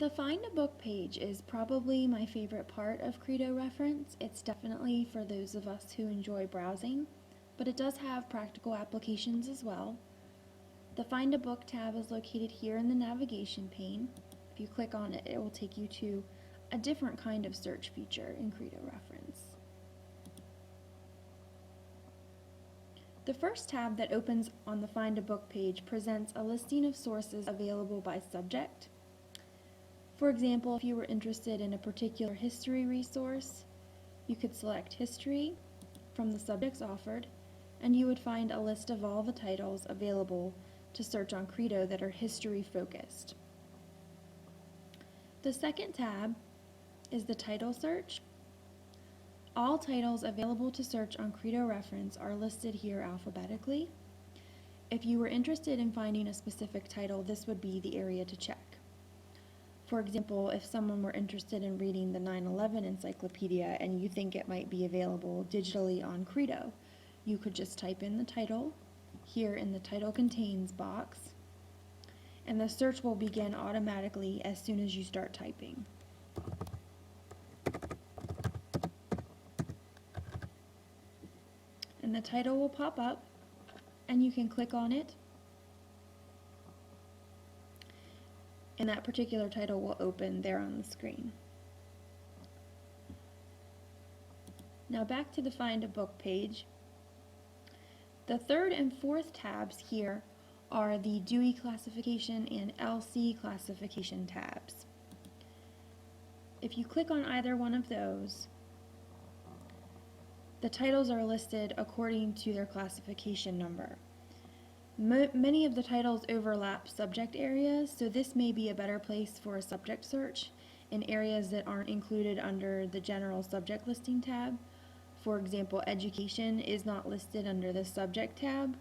The Find a Book page is probably my favorite part of Credo Reference. It's definitely for those of us who enjoy browsing, but it does have practical applications as well. The Find a Book tab is located here in the navigation pane. If you click on it, it will take you to a different kind of search feature in Credo Reference. The first tab that opens on the Find a Book page presents a listing of sources available by subject. For example, if you were interested in a particular history resource, you could select History from the subjects offered, and you would find a list of all the titles available to search on Credo that are history focused. The second tab is the title search. All titles available to search on Credo Reference are listed here alphabetically. If you were interested in finding a specific title, this would be the area to check. For example, if someone were interested in reading the 9/11 encyclopedia and you think it might be available digitally on Credo, you could just type in the title here in the Title Contains box, and the search will begin automatically as soon as you start typing. And the title will pop up, and you can click on it, and that particular title will open there on the screen. Now back to the Find a Book page. The third and fourth tabs here are the Dewey classification and LC classification tabs. If you click on either one of those, the titles are listed according to their classification number. Many of the titles overlap subject areas, so this may be a better place for a subject search in areas that aren't included under the General Subject Listing tab. For example, education is not listed under the subject tab,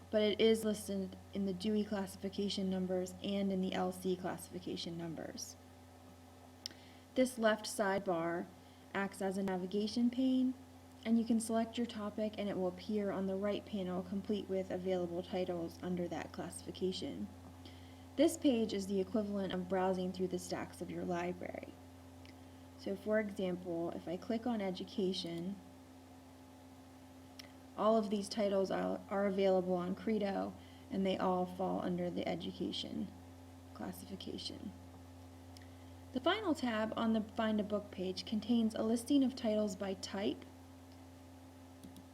but it is listed in the Dewey classification numbers and in the LC classification numbers. This left sidebar acts as a navigation pane, and you can select your topic and it will appear on the right panel complete with available titles under that classification. This page is the equivalent of browsing through the stacks of your library. So for example, if I click on education, all of these titles are available on Credo, and they all fall under the education classification. The final tab on the Find a Book page contains a listing of titles by type.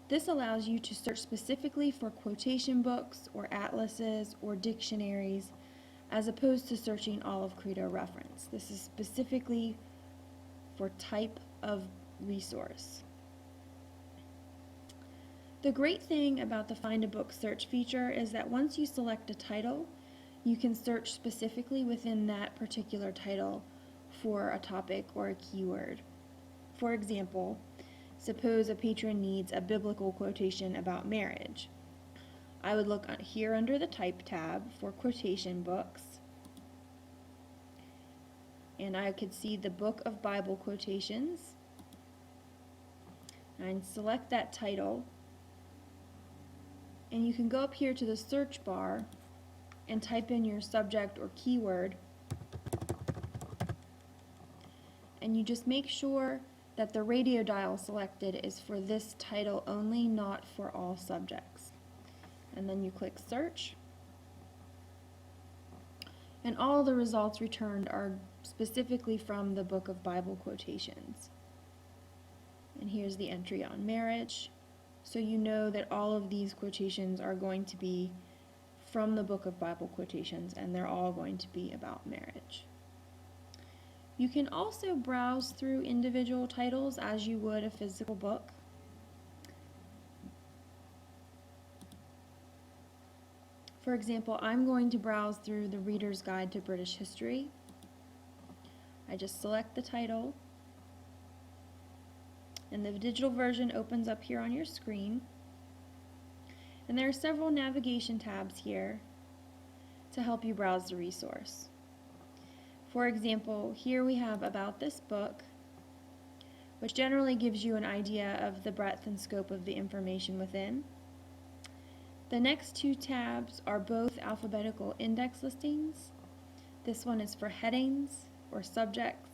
This allows you to search specifically for quotation books or atlases or dictionaries, as opposed to searching all of Credo Reference. This is specifically for type of resource. The great thing about the Find a Book search feature is that once you select a title, you can search specifically within that particular title for a topic or a keyword. For example, suppose a patron needs a biblical quotation about marriage. I would look here under the Type tab for quotation books, and I could see the Book of Bible Quotations, and select that title, and you can go up here to the search bar and type in your subject or keyword, and you just make sure that the radio dial selected is for this title only, not for all subjects. And then you click search, and all the results returned are specifically from the Book of Bible Quotations. And here's the entry on marriage, so you know that all of these quotations are going to be from the Book of Bible Quotations, and they're all going to be about marriage. You can also browse through individual titles as you would a physical book. For example, I'm going to browse through the Reader's Guide to British History. I just select the title, and the digital version opens up here on your screen. And there are several navigation tabs here to help you browse the resource. For example, here we have About This Book, which generally gives you an idea of the breadth and scope of the information within. The next two tabs are both alphabetical index listings. This one is for headings, or subjects.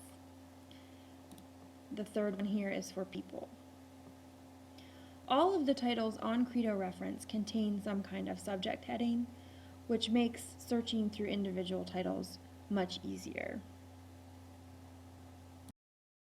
The third one here is for people. All of the titles on Credo reference contain some kind of subject heading, which makes searching through individual titles much easier.